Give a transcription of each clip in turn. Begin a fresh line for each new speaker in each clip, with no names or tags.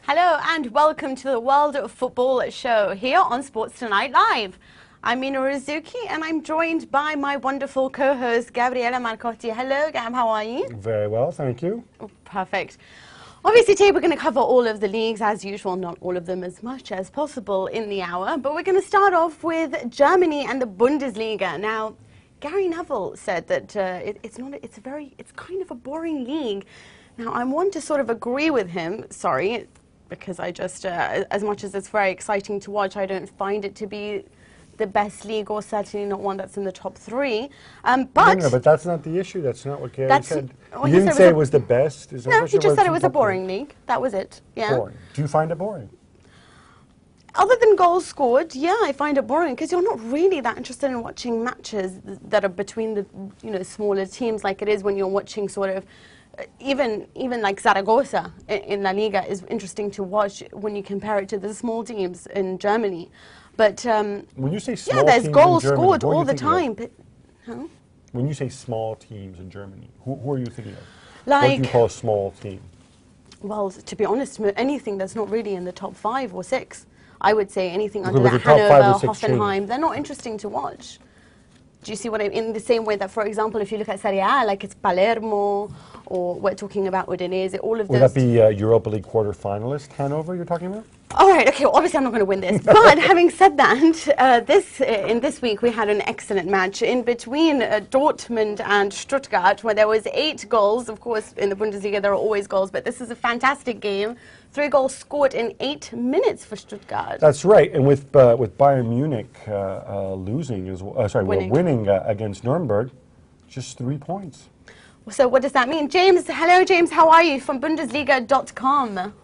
Hello and welcome to the World of Football show here on Sports Tonight Live. I'm Mina Rzouki and I'm joined by my wonderful co-host Gabriella Marcotti. Hello Gab, how are you?
Very well, thank you.
Oh, perfect. Obviously today we're going to cover all of the leagues as usual, not all of them as much as possible in the hour, but we're going to start off with Germany and the Bundesliga. Now, Gary Neville said that it's kind of a boring league. Now, I want to sort of agree with him, sorry, because I just, as much as it's very exciting to watch, I don't find it to be the best league, or certainly not one that's in the top three. But
no, but that's not the issue. That's not what Gary said.
Well,
You didn't say it was the best. Is that
no,
what
he just said it was a
top three?
boring league. That was it. Yeah.
Boring. Do you find it boring?
Other than goals scored, yeah, I find it boring because you're not really that interested in watching matches that are between the smaller teams like it is when you're watching sort of even like Zaragoza in La Liga is interesting to watch when you compare it to the small teams in Germany. But
when you say small
yeah, there's
teams
goals
in Germany,
scored
who are you
all the
thinking of?
time. But, huh?
When you say small teams in Germany, who are you thinking of?
Like,
what do you call a small team?
Well, to be honest, anything that's not really in the top 5 or 6. I would say anything under
but
that,
the top 5 or
Hanover,
6 change.
Hoffenheim, they're not interesting to watch. Do you see what I mean? In the same way that, for example, if you look at Serie A, like it's Palermo, or we're talking about Udinese, all of
Would
those.
that be Europa League quarter-finalist Hanover you're talking about?
All right, okay, well, obviously I'm not going to win this. But having said that, in this week we had an excellent match in between Dortmund and Stuttgart, where there was 8 goals. Of course, in the Bundesliga there are always goals, but this is a fantastic game. 3 goals scored in 8 minutes for Stuttgart.
That's right, and with Bayern Munich winning against Nuremberg, just 3 points.
So what does that mean? James, hello James, how are you from Bundesliga.com?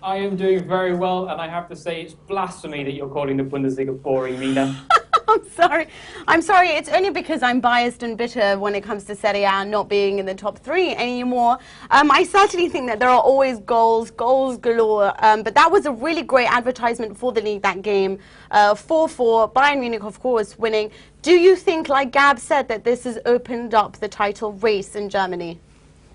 I am doing very well, and I have to say it's blasphemy that you're calling the Bundesliga boring, Mina.
I'm sorry. I'm sorry. It's only because I'm biased and bitter when it comes to Serie A not being in the top 3 anymore. I certainly think that there are always goals galore. But that was a really great advertisement for the league, that game. 4-4, Bayern Munich, of course, winning. Do you think, like Gab said, that this has opened up the title race in Germany?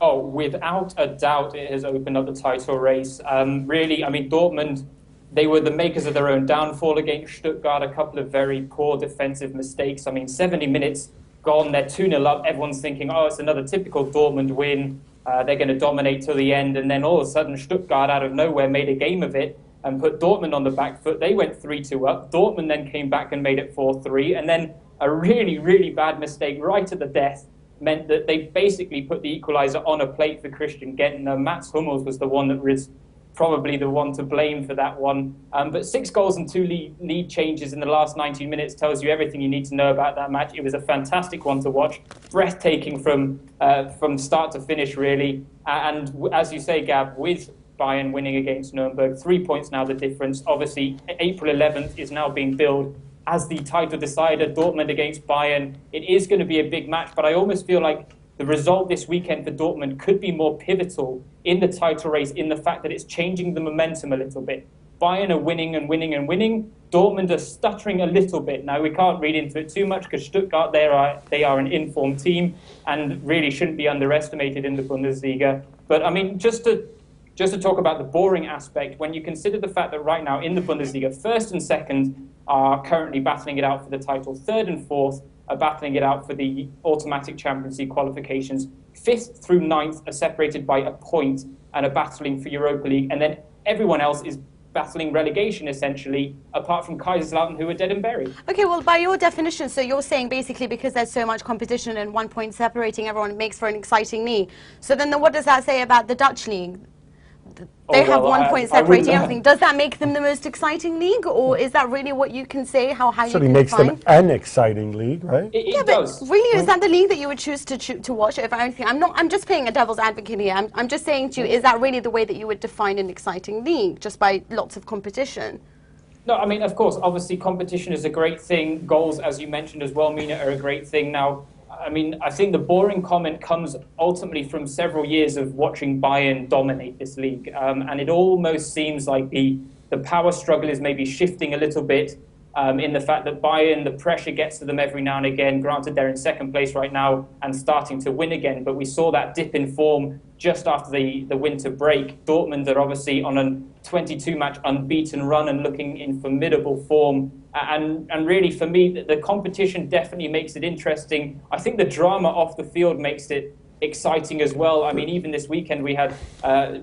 Oh, without a doubt, it has opened up the title race. Really, I mean, Dortmund, they were the makers of their own downfall against Stuttgart, a couple of very poor defensive mistakes. I mean, 70 minutes gone, they're 2-0 up. Everyone's thinking, oh, it's another typical Dortmund win. They're going to dominate till the end. And then all of a sudden, Stuttgart out of nowhere made a game of it and put Dortmund on the back foot. They went 3-2 up. Dortmund then came back and made it 4-3. And then a really, really bad mistake right at the death meant that they basically put the equaliser on a plate for Christian Gentner. Mats Hummels was the one that was probably the one to blame for that one. But 6 goals and 2 lead changes in the last 90 minutes tells you everything you need to know about that match. It was a fantastic one to watch, breathtaking from start to finish, really. And as you say, Gab, with Bayern winning against Nuremberg, 3 points now the difference. Obviously, April 11th is now being billed as the title decider, Dortmund against Bayern. It is going to be a big match, but I almost feel like the result this weekend for Dortmund could be more pivotal in the title race in the fact that it's changing the momentum a little bit. Bayern are winning and winning and winning. Dortmund are stuttering a little bit. Now, we can't read into it too much because Stuttgart, they are an informed team and really shouldn't be underestimated in the Bundesliga. But, I mean, just to talk about the boring aspect, when you consider the fact that right now in the Bundesliga, first and second are currently battling it out for the title. Third and fourth are battling it out for the automatic Champions League qualifications. 5th through 9th are separated by a point and are battling for Europa League. And then everyone else is battling relegation, essentially, apart from Kaiserslautern, who are dead and buried.
Okay, well, by your definition, so you're saying basically because there's so much competition and 1 point separating everyone, it makes for an exciting league. So then what does that say about the Dutch league? They have 1 point separating everything. Does that make them the most exciting league, or is that really what you can say? How you
So
can
it makes
define?
them an exciting league, right?
Yeah,
does.
but really, is that the league that you would choose to watch over anything? I'm just playing a devil's advocate here. I'm just saying to you, is that really the way that you would define an exciting league, just by lots of competition?
No, I mean, of course, obviously competition is a great thing. Goals, as you mentioned as well, Mina, are a great thing. Now, I mean, I think the boring comment comes ultimately from several years of watching Bayern dominate this league. And it almost seems like the power struggle is maybe shifting a little bit in the fact that Bayern, the pressure gets to them every now and again. Granted, they're in second place right now and starting to win again, but we saw that dip in form just after the winter break. Dortmund are obviously on a 22-match unbeaten run and looking in formidable form. And really, for me, the competition definitely makes it interesting. I think the drama off the field makes it exciting as well. I mean, even this weekend we had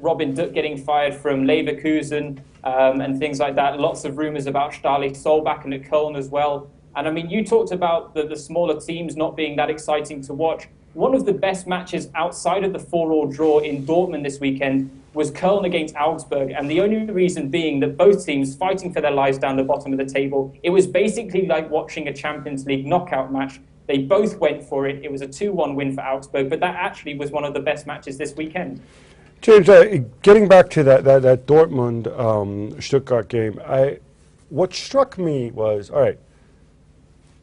Robin Dutt getting fired from Leverkusen and things like that. Lots of rumours about Stali Solbakken at Köln as well. And I mean, you talked about the smaller teams not being that exciting to watch. One of the best matches outside of the 4-4 draw in Dortmund this weekend was Köln against Augsburg, and the only reason being that both teams fighting for their lives down the bottom of the table. It was basically like watching a Champions League knockout match. They both went for it. It was a 2-1 win for Augsburg, but that actually was one of the best matches this weekend.
James, getting back to that Dortmund Stuttgart game, what struck me was, all right,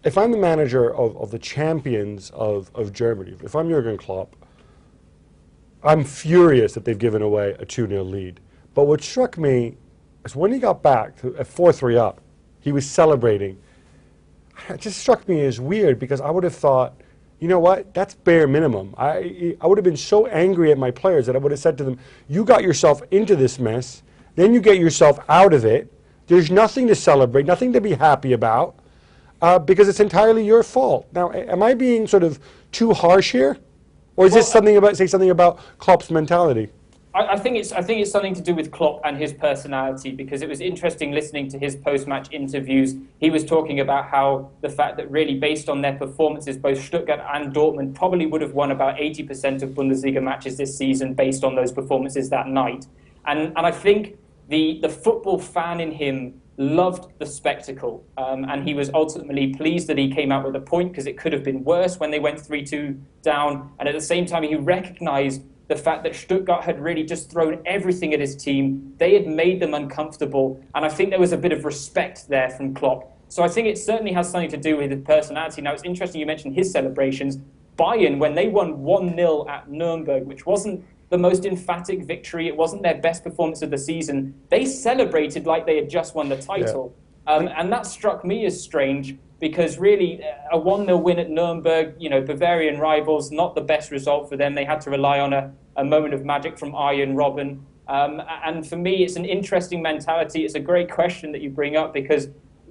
if I'm the manager of the champions of Germany, if I'm Jurgen Klopp, I'm furious that they've given away a 2-0 lead. But what struck me is when he got back at 4-3 up, he was celebrating. It just struck me as weird because I would have thought, you know what, that's bare minimum. I would have been so angry at my players that I would have said to them, you got yourself into this mess, then you get yourself out of it. There's nothing to celebrate, nothing to be happy about, because it's entirely your fault. Now, am I being sort of too harsh here? Or is this something about Klopp's mentality?
I think it's something to do with Klopp and his personality, because it was interesting listening to his post-match interviews. He was talking about how the fact that really based on their performances, both Stuttgart and Dortmund probably would have won about 80% of Bundesliga matches this season based on those performances that night. And I think the football fan in him loved the spectacle, and he was ultimately pleased that he came out with a point because it could have been worse when they went 3-2 down. And at the same time, he recognised the fact that Stuttgart had really just thrown everything at his team. They had made them uncomfortable, and I think there was a bit of respect there from Klopp. So I think it certainly has something to do with his personality. Now, it's interesting you mentioned his celebrations. Bayern, when they won 1-0 at Nuremberg, which wasn't the most emphatic victory, it wasn't their best performance of the season, they celebrated like they had just won the title. Yeah. And that struck me as strange, because really a 1-0 win at Nuremberg, Bavarian rivals, not the best result for them. They had to rely on a moment of magic from Arjen Robben. And for me, it's an interesting mentality. It's a great question that you bring up, because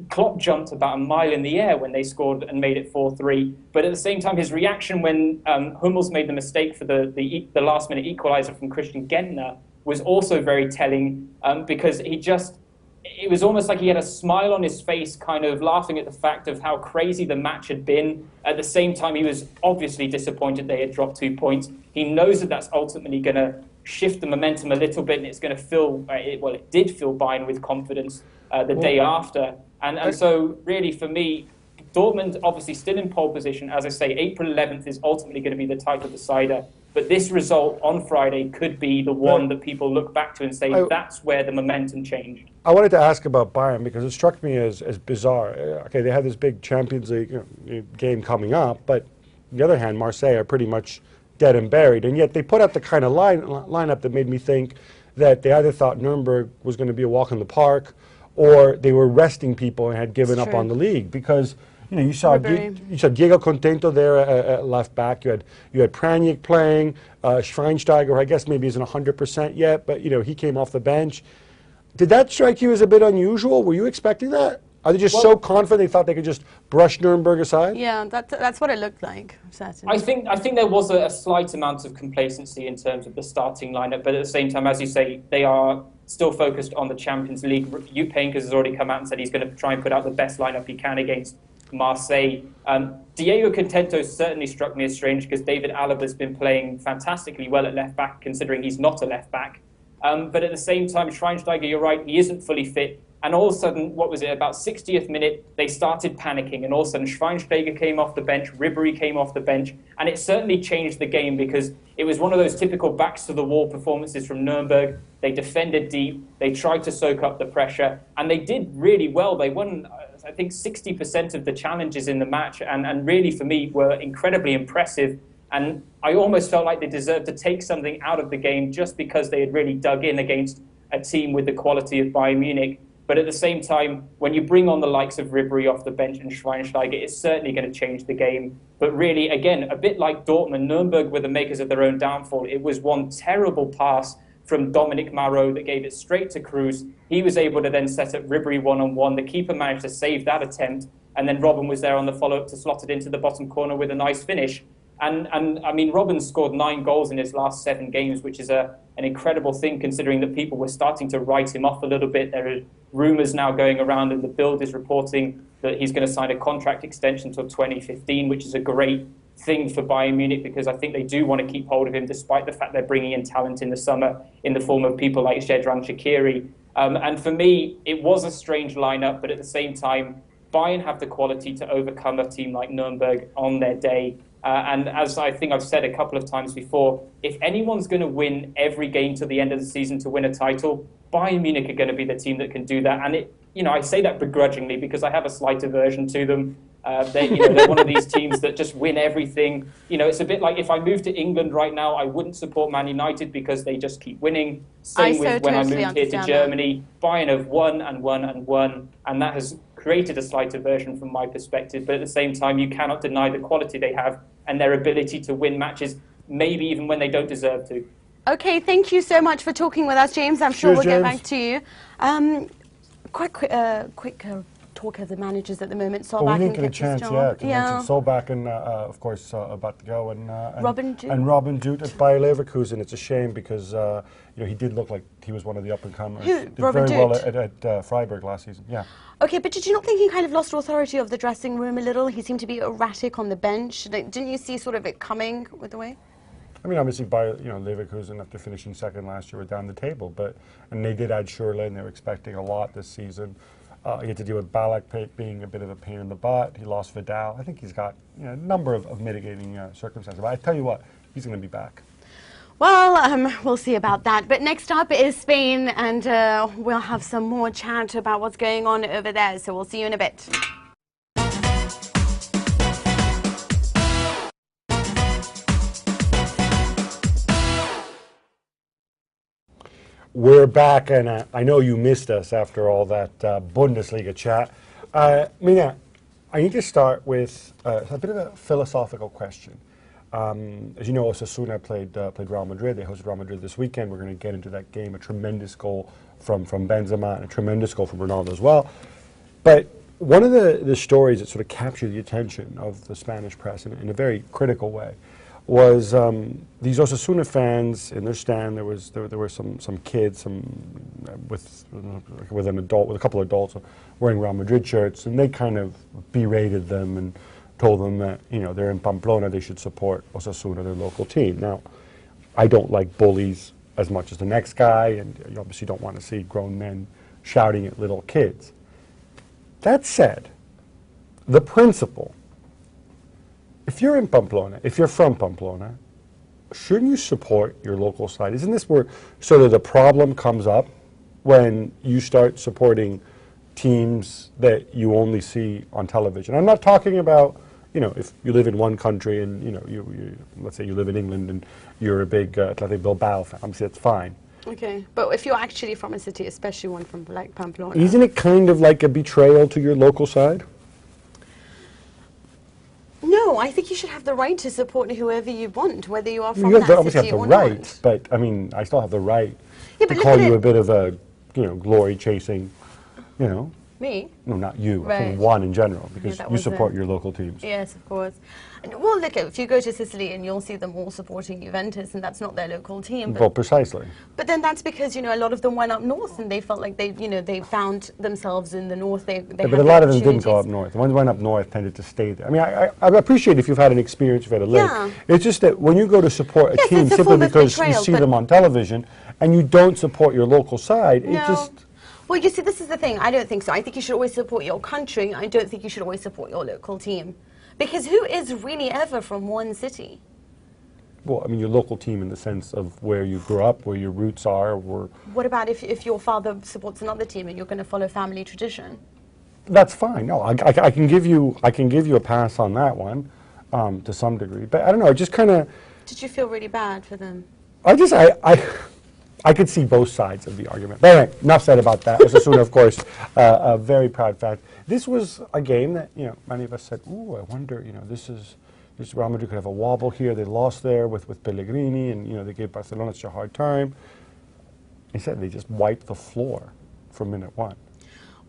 Klopp jumped about a mile in the air when they scored and made it 4-3. But at the same time, his reaction when Hummels made the mistake for the last-minute equaliser from Christian Gentner was also very telling, because it was almost like he had a smile on his face, kind of laughing at the fact of how crazy the match had been. At the same time, he was obviously disappointed they had dropped 2 points. He knows that that's ultimately going to shift the momentum a little bit, and it's going to fill, it did fill Bayern with confidence the day after. And so, really, for me, Dortmund obviously still in pole position. As I say, April 11th is ultimately going to be the title decider. But this result on Friday could be the one that people look back to and say that's where the momentum changed.
I wanted to ask about Bayern because it struck me as bizarre. Okay, they had this big Champions League game coming up, but on the other hand, Marseille are pretty much dead and buried. And yet they put out the kind of lineup that made me think that they either thought Nuremberg was going to be a walk in the park, or they were resting people and had given up on the league, because you saw Diego Contento there at left back. You had Pranjic playing. Schweinsteiger, I guess maybe isn't 100% yet, but he came off the bench. Did that strike you as a bit unusual? Were you expecting that? Are they just so confident they thought they could just brush Nuremberg aside?
Yeah, that's what it looked like, certainly.
I think there was a slight amount of complacency in terms of the starting lineup, but at the same time, as you say, they are still focused on the Champions League. Jupp Heynckes has already come out and said he's going to try and put out the best lineup he can against Marseille. Diego Contento certainly struck me as strange, because David Alaba's been playing fantastically well at left back, considering he's not a left back. But at the same time, Schweinsteiger, you're right, he isn't fully fit. And all of a sudden, what was it, about 60th minute, they started panicking. And all of a sudden, Schweinsteiger came off the bench, Ribéry came off the bench. And it certainly changed the game, because it was one of those typical backs-to-the-wall performances from Nuremberg. They defended deep, they tried to soak up the pressure, and they did really well. They won, I think, 60% of the challenges in the match, and really, for me, were incredibly impressive. And I almost felt like they deserved to take something out of the game just because they had really dug in against a team with the quality of Bayern Munich. But at the same time, when you bring on the likes of Ribery off the bench and Schweinsteiger, it's certainly going to change the game. But really, again, a bit like Dortmund, Nuremberg were the makers of their own downfall. It was one terrible pass from Dominic Marot that gave it straight to Cruz. He was able to then set up Ribery one-on-one. The keeper managed to save that attempt. And then Robben was there on the follow-up to slot it into the bottom corner with a nice finish. And I mean, Robben scored 9 goals in his last 7 games, which is an incredible thing considering that people were starting to write him off a little bit. There are rumours now going around, and the Bild is reporting that he's going to sign a contract extension until 2015, which is a great thing for Bayern Munich because I think they do want to keep hold of him despite the fact they're bringing in talent in the summer in the form of people like Shedran Shaqiri. And for me, it was a strange lineup, but at the same time, Bayern have the quality to overcome a team like Nuremberg on their day. And as I think I've said a couple of times before, if anyone's going to win every game to the end of the season to win a title, Bayern Munich are going to be the team that can do that. And I say that begrudgingly because I have a slight aversion to them. They're one of these teams that just win everything. It's a bit like if I moved to England right now, I wouldn't support Man United because they just keep winning. Same with when I moved here to Germany. Bayern have won and won and won, and that has created a slight aversion from my perspective. But at the same time, you cannot deny the quality they have and their ability to win matches, maybe even when they don't deserve to.
Okay, thank you so much for talking with us, James. I'm sure we'll get back to you. Quite quick talk of the managers at the moment.
We didn't get a chance yet. Yeah. Solbakken and of course, about to go, and Robben Dutt at Bayer Leverkusen. It's a shame because he did look like he was one of the up-and-comers. Did very well at Freiburg last season. Yeah.
Okay, but did you not think he kind of lost authority of the dressing room a little? He seemed to be erratic on the bench. Didn't you see sort of it coming with the way?
I mean, obviously, Leverkusen, after finishing second last year, were down the table, and they did add Schürrle, and they were expecting a lot this season. He had to deal with Ballack being a bit of a pain in the butt. He lost Vidal. I think he's got a number of mitigating circumstances. But I tell you what, he's going to be back.
Well, we'll see about that. But next up is Spain, and we'll have some more chat about what's going on over there. So we'll see you in a bit.
We're back, and I know you missed us after all that Bundesliga chat. Mina, I need to start with a bit of a philosophical question. As you know, Osasuna played Real Madrid. They hosted Real Madrid this weekend. We're going to get into that game. A tremendous goal from Benzema and a tremendous goal from Ronaldo as well. But one of the stories that sort of captured the attention of the Spanish press in a very critical way was these Osasuna fans in their stand. There were some kids, with an adult, with a couple of adults wearing Real Madrid shirts, and they kind of berated them and told them that they're in Pamplona, they should support Osasuna, their local team. Now, I don't like bullies as much as the next guy, and you obviously don't want to see grown men shouting at little kids. That said, the principle. If you're in Pamplona, if you're from Pamplona, shouldn't you support your local side? Isn't this where sort of the problem comes up when you start supporting teams that you only see on television? I'm not talking about, if you live in one country and, you let's say you live in England and you're a big Athletic Bilbao fan. Obviously, that's fine.
Okay, but if you're actually from a city, especially one from like Pamplona.
Isn't it kind of like a betrayal to your local side?
No, I think you should have the right to support whoever you want, whether you are from that city or not. You obviously have the right,
but I mean, I still have the right to call you a bit of a, glory chasing,
Me?
No, not you.
Right.
I think one in general, because you support your local teams.
Yes, of course. Well, look, if you go to Sicily and you'll see them all supporting Juventus, and that's not their local team.
Well, precisely.
But then that's because, a lot of them went up north and they felt like they found themselves in the north.
But a lot of them didn't go up north. The ones who went up north tended to stay there. I mean, I appreciate if you've had an experience, you've had a live.
Yeah.
It's just that when you go to support a team simply because you see them on television and you don't support your local side, it just...
Well, you see, this is the thing. I don't think so. I think you should always support your country. I don't think you should always support your local team. Because who is really ever from one city?
Well, I mean, your local team in the sense of where you grew up, where your roots are.
What about if your father supports another team and you're going to follow family tradition?
That's fine. No, I can give you a pass on that one to some degree. But I don't know, it just kind of...
Did you feel really bad for them?
I could see both sides of the argument. But anyway, enough said about that. Osasuna, of course, a very proud fact. This was a game that, you know, many of us said, ooh, I wonder, you know, this Real Madrid could have a wobble here. They lost there with Pellegrini, and, you know, they gave Barcelona such a hard time. Instead, they just wiped the floor from minute one.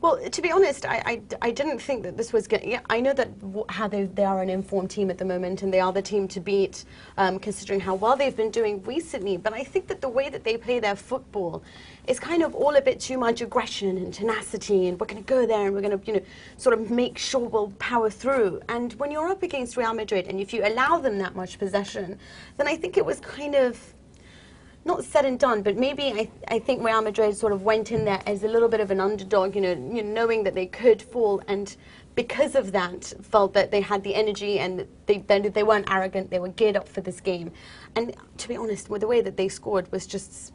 Well, to be honest, I didn't think that this was going to... Yeah, I know that how they are an informed team at the moment, and they are the team to beat, considering how well they've been doing recently. But I think that the way that they play their football is kind of all a bit too much aggression and tenacity, and we're going to go there and we're going to, you know, sort of make sure we'll power through. And when you're up against Real Madrid, and if you allow them that much possession, then I think it was kind of... not said and done, but maybe I think Real Madrid sort of went in there as a little bit of an underdog, you know, knowing that they could fall, and because of that, felt that they had the energy, and they weren't arrogant. They were geared up for this game. And to be honest, with the way that they scored was just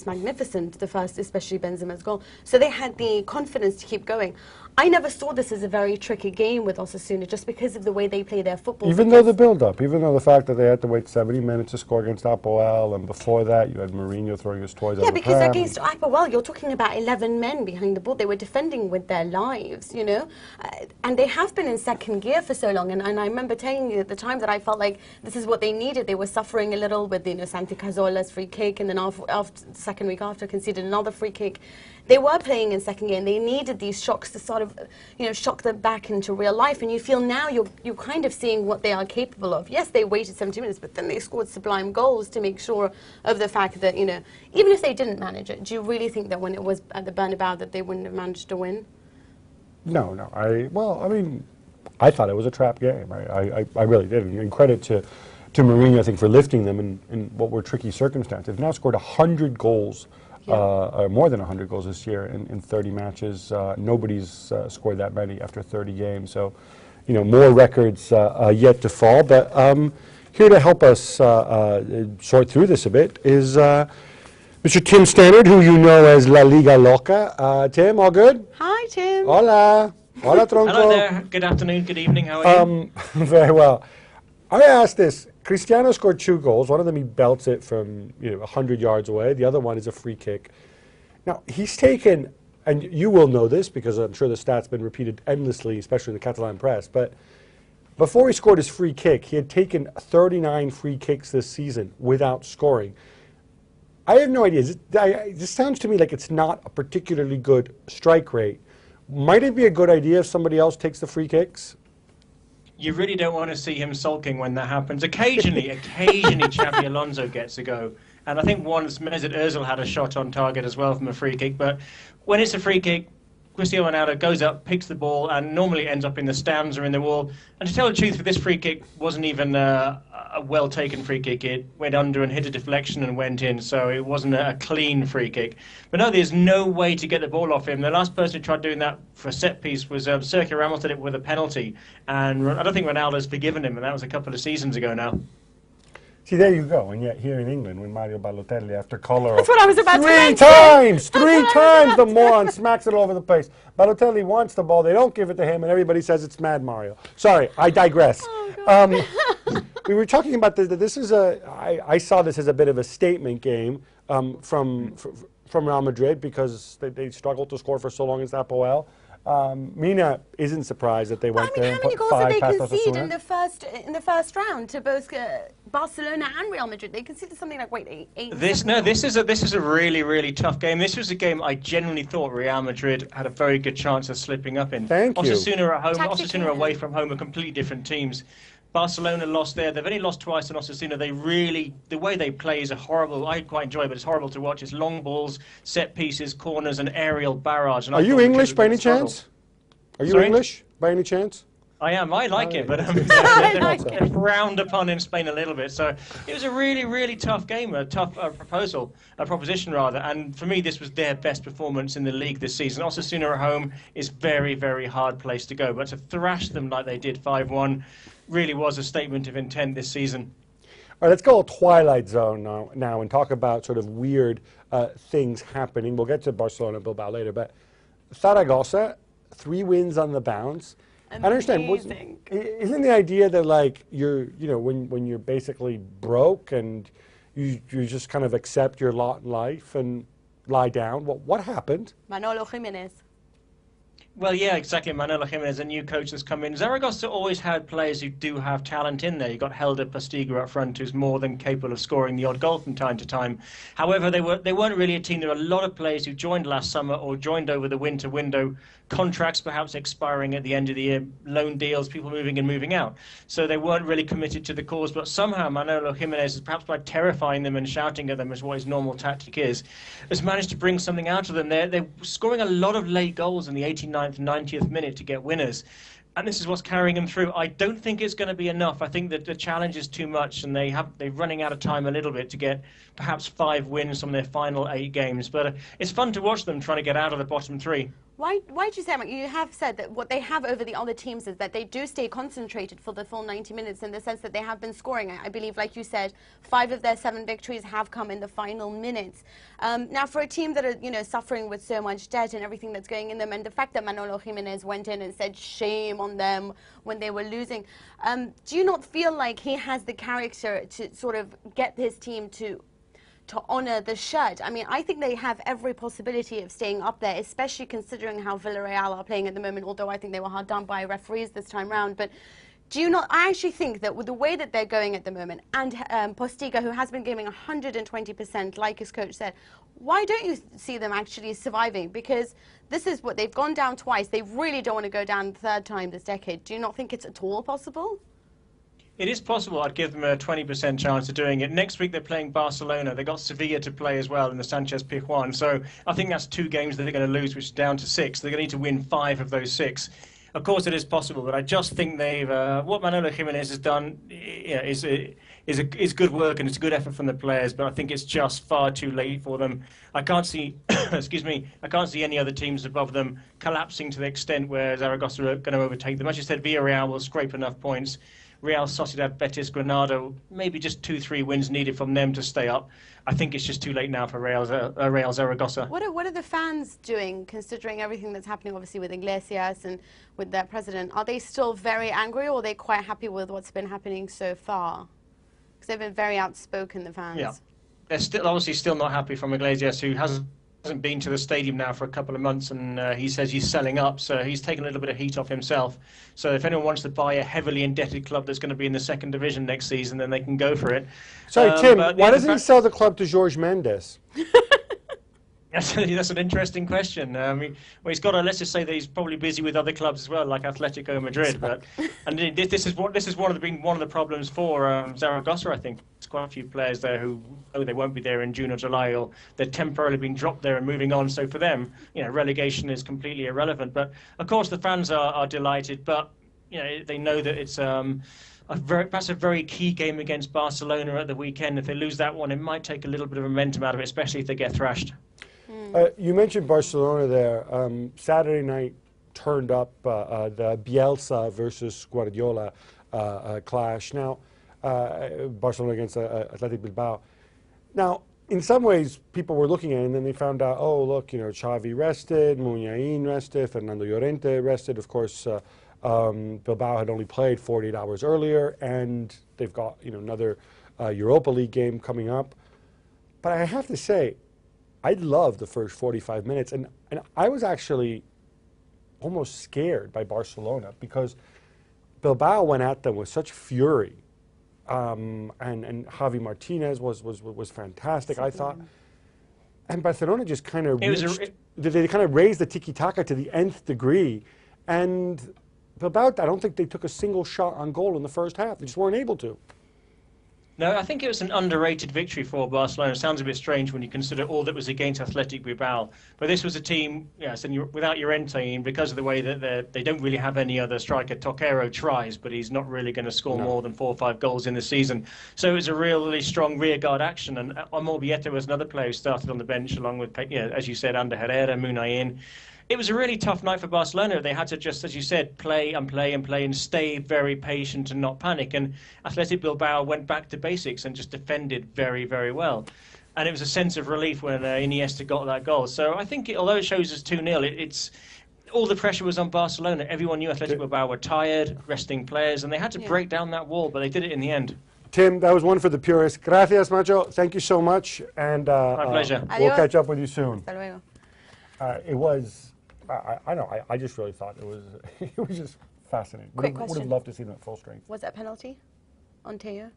magnificent. The first, especially Benzema's goal. So they had the confidence to keep going. I never saw this as a very tricky game with Osasuna, just because of the way they play their football.
Even though the build-up, even though the fact that they had to wait 70 minutes to score against Apoel, and before that you had Mourinho throwing his toys out
Yeah,
of the
because
pram.
against Apoel, you're talking about 11 men behind the ball. They were defending with their lives, you know. And they have been in second gear for so long. And I remember telling you at the time that I felt like this is what they needed. They were suffering a little with, you know, Santi Cazorla's free kick, and then after the second week after conceded another free kick. They were playing in second gear, and they needed these shocks to sort of, you know, shock them back into real life. And you feel now you're kind of seeing what they are capable of. Yes, they waited 70 minutes, but then they scored sublime goals to make sure of the fact that, you know, even if they didn't manage it, do you really think that when it was at the Bernabeu that they wouldn't have managed to win?
No. I mean, I thought it was a trap game. I really did. And credit to Mourinho, I think, for lifting them in what were tricky circumstances. They've now scored 100 goals. Yeah. More than 100 goals this year in 30 matches. Nobody's scored that many after 30 games. So, you know, more records yet to fall. But here to help us sort through this a bit is Mr. Tim Stannard, who you know as La Liga Loca. Tim, all good?
Hi, Tim.
Hola. Hola, Tronco.
Hello there. Good afternoon, good evening. How are you?
Very well. I asked this. Cristiano scored 2 goals. One of them he belts it from 100 yards away. The other one is a free kick. Now, he's taken, and you will know this because I'm sure the stat's been repeated endlessly, especially in the Catalan press, but before he scored his free kick, he had taken 39 free kicks this season without scoring. I have no idea. This sounds to me like it's not a particularly good strike rate. Might it be a good idea if somebody else takes the free kicks?
You really don't want to see him sulking when that happens. Occasionally Xabi Alonso gets a go. And I think once Mesut Ozil had a shot on target as well from a free kick. But when it's a free kick, Cristiano Ronaldo goes up, picks the ball, and normally ends up in the stands or in the wall. And to tell the truth, for this free kick wasn't even a well-taken free kick. It went under and hit a deflection and went in, so it wasn't a clean free kick. But no, there's no way to get the ball off him. The last person who tried doing that for a set-piece was Sergio Ramos, did it with a penalty. And I don't think Ronaldo's forgiven him, and that was a couple of seasons ago now.
See, there you go. And yet here in England, when Mario Balotelli, after color
That's what I was about to mention.
three times the moron smacks it all over the place. Balotelli wants the ball. They don't give it to him, and everybody says it's Mad Mario. Sorry, I digress.
Oh,
we were talking about this is I saw this as a bit of a statement game from Real Madrid because they struggled to score for so long against Apoel. Mina isn't surprised that they went there and put 5 past Osasuna.
How many goals did they concede in the first round to both Barcelona and Real Madrid? They conceded something like, wait, 8.
This is a really, really tough game. This was a game I genuinely thought Real Madrid had a very good chance of slipping up in.
Thank you.
Osasuna at home, Osasuna away from home are completely different teams. Barcelona lost there. They've only lost twice in Osasuna. The way they play is horrible. I quite enjoy it, but it's horrible to watch. It's long balls, set pieces, corners, and aerial barrage. And
Are you English by any chance? Are you English by any chance?
I am. I like it, but they're frowned upon in Spain a little bit. So it was a really, really tough game, a tough proposition rather. And for me, this was their best performance in the league this season. Osasuna at home is very, very hard place to go. But to thrash them like they did 5-1 really was a statement of intent this season.
All right, let's go Twilight Zone now and talk about sort of weird things happening. We'll get to Barcelona and Bilbao later, but Zaragoza, 3 wins on the bounce.
Amazing.
I understand. Isn't the idea that like when you're basically broke and you just kind of accept your lot in life and lie down. What happened?
Manolo Jimenez.
Well, yeah, exactly. Manolo Jimenez, a new coach that's come in. Zaragoza always had players who do have talent in there. You've got Helder Postiga up front, who's more than capable of scoring the odd goal from time to time. However, they weren't really a team. There were a lot of players who joined last summer or joined over the winter window, contracts perhaps expiring at the end of the year, loan deals, people moving and moving out. So they weren't really committed to the cause. But somehow Manolo Jimenez, perhaps by terrifying them and shouting at them as what his normal tactic is, has managed to bring something out of them. They're scoring a lot of late goals in the 89th and 90th minute to get winners. And this is what's carrying them through. I don't think it's going to be enough. I think that the challenge is too much, and they're running out of time a little bit to get perhaps 5 wins from their final 8 games. But it's fun to watch them trying to get out of the bottom 3.
Why do you say, Mark? You have said that what they have over the other teams is that they do stay concentrated for the full 90 minutes in the sense that they have been scoring. I believe, like you said, 5 of their 7 victories have come in the final minutes. Now, for a team that are, suffering with so much debt and everything that's going in them, and the fact that Manolo Jimenez went in and said shame on them when they were losing, do you not feel like he has the character to sort of get his team to honour the shirt? I mean, I think they have every possibility of staying up there, especially considering how Villarreal are playing at the moment, although I think they were hard done by referees this time round. But do you not, I actually think that with the way that they're going at the moment, and Postiga, who has been giving 120%, like his coach said, why don't you see them actually surviving? Because this is what, they've gone down twice. They really don't want to go down the 3rd time this decade. Do you not think it's at all possible?
It is possible. I'd give them a 20% chance of doing it. Next week they're playing Barcelona. They've got Sevilla to play as well in the Sanchez Pizjuan. So I think that's 2 games that they're going to lose, which is down to 6. They're going to need to win 5 of those 6. Of course, it is possible, but I just think they've what Manolo Jimenez has done is good work, and it's a good effort from the players. But I think it's just far too late for them. I can't see, excuse me, I can't see any other teams above them collapsing to the extent where Zaragoza are going to overtake them. As you said, Villarreal will scrape enough points. Real Sociedad, Betis, Granada, maybe just 2-3 wins needed from them to stay up. I think it's just too late now for Real Zaragoza.
What are the fans doing, considering everything that's happening, obviously, with Iglesias and with their president? Are they still very angry, or are they quite happy with what's been happening so far? Because they've been very outspoken, the fans.
Yeah. They're still not happy from Iglesias, who hasn't been to the stadium now for a couple of months, and he says he's selling up, so he's taken a little bit of heat off himself. So if anyone wants to buy a heavily indebted club that's going to be in the 2nd division next season, then they can go for it.
Sorry, Tim, why doesn't he sell the club to Jorge Mendes?
That's an interesting question. Well, he's got to, let's just say that he's probably busy with other clubs as well, like Atletico Madrid. And this is one of the problems for Zaragoza. I think there's quite a few players there who they won't be there in June or July, or they're temporarily being dropped there and moving on. So for them, relegation is completely irrelevant. But of course, the fans are delighted. But they know that it's perhaps a very key game against Barcelona at the weekend. If they lose that one, it might take a little bit of momentum out of it, especially if they get thrashed.
You mentioned Barcelona there. Saturday night turned up the Bielsa versus Guardiola clash. Now, Barcelona against Athletic Bilbao. Now, in some ways, people were looking at it, and then they found out, oh, look, Xavi rested, Muniain rested, Fernando Llorente rested. Of course, Bilbao had only played 48 hours earlier, and they've got another Europa League game coming up. But I have to say, I loved the first 45 minutes, and I was actually almost scared by Barcelona because Bilbao went at them with such fury, and Javi Martinez was fantastic, I thought, and Barcelona just kind of they kind of raised the tiki-taka to the nth degree, and Bilbao, I don't think they took a single shot on goal in the first half. They just weren't able to.
No, I think it was an underrated victory for Barcelona. It sounds a bit strange when you consider all that was against Athletic Bilbao. But this was a team, without Llorente, because of the way that they don't really have any other striker. Toquero tries, but he's not really going to score more than 4 or 5 goals in the season. So it was a really strong rearguard action. And Amorbieta was another player who started on the bench, along with, as you said, Ander Herrera, Muniain. It was a really tough night for Barcelona. They had to just, as you said, play and stay very patient and not panic. And Athletic Bilbao went back to basics and just defended very, very well. And it was a sense of relief when Iniesta got that goal. So I think, although it shows us 2-0, it's all the pressure was on Barcelona. Everyone knew Athletic Bilbao were tired, resting players, and they had to break down that wall, but they did it in the end.
Tim, that was one for the purists. Gracias, Macho. Thank you so much. And
My pleasure.
We'll
Adios.
catch up with you soon.
Hasta luego.
It was, I know, I just really thought it was, it was just fascinating.
Quick
Would have
question.
loved to see them at full strength.
Was that a penalty on Teo?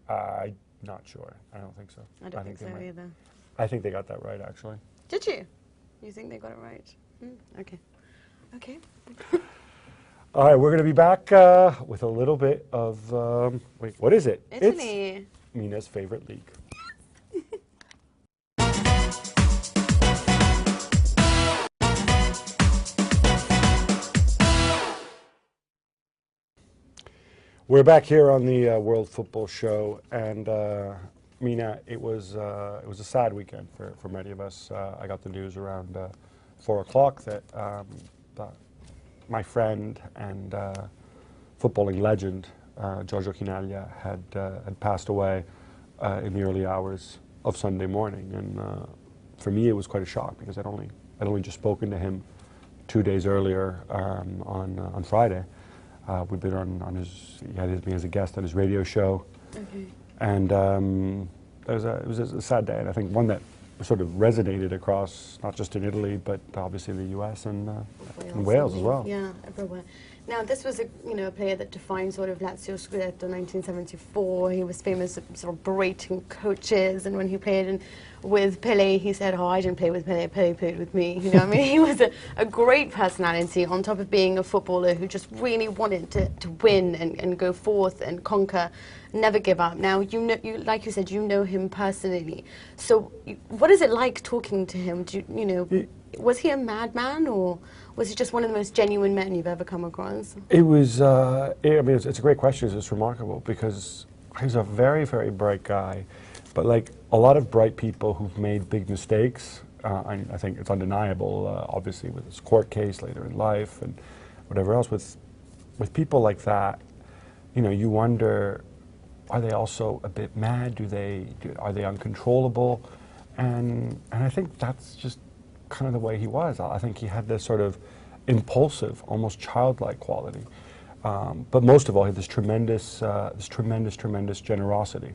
I'm not sure. I don't think so.
I don't think so
they might.
either.
I think they got that right, actually.
Did you? You think they got it right? Okay. Okay.
All right, we're going to be back with a little bit of, wait, what is it?
Italy.
It's Mina's favorite league. We're back here on the World Football Show, and Mina, it was a sad weekend for many of us. I got the news around 4 o'clock that my friend and footballing legend Giorgio Chinaglia had passed away in the early hours of Sunday morning, and for me it was quite a shock because I'd only just spoken to him 2 days earlier on Friday. We'd been on his, he had me as a guest on his radio show.
Okay.
And it was a sad day, and I think one that sort of resonated across, not just in Italy, but obviously the US and Wales as well.
Yeah, everywhere. Now, this was a player that defined sort of Lazio's Scudetto 1974. He was famous for sort of berating coaches, and when he played with Pelé, he said, "Oh, I didn't play with Pelé, Pelé played with me." You know what I mean? He was a great personality, on top of being a footballer who just really wanted to win and go forth and conquer, never give up. Now, like you said, you know him personally. So, what is it like talking to him? Was he a madman, or was he just one of the most genuine men you've ever come across?
It was, I mean, it's a great question. It's remarkable because he's a very, very bright guy. But like a lot of bright people who've made big mistakes, I think it's undeniable, obviously, with his court case later in life and whatever else. With people like that, you wonder, are they also a bit mad? Are they uncontrollable? And I think that's just kind of the way he was. I think he had this sort of impulsive, almost childlike quality. But most of all, he had this tremendous generosity.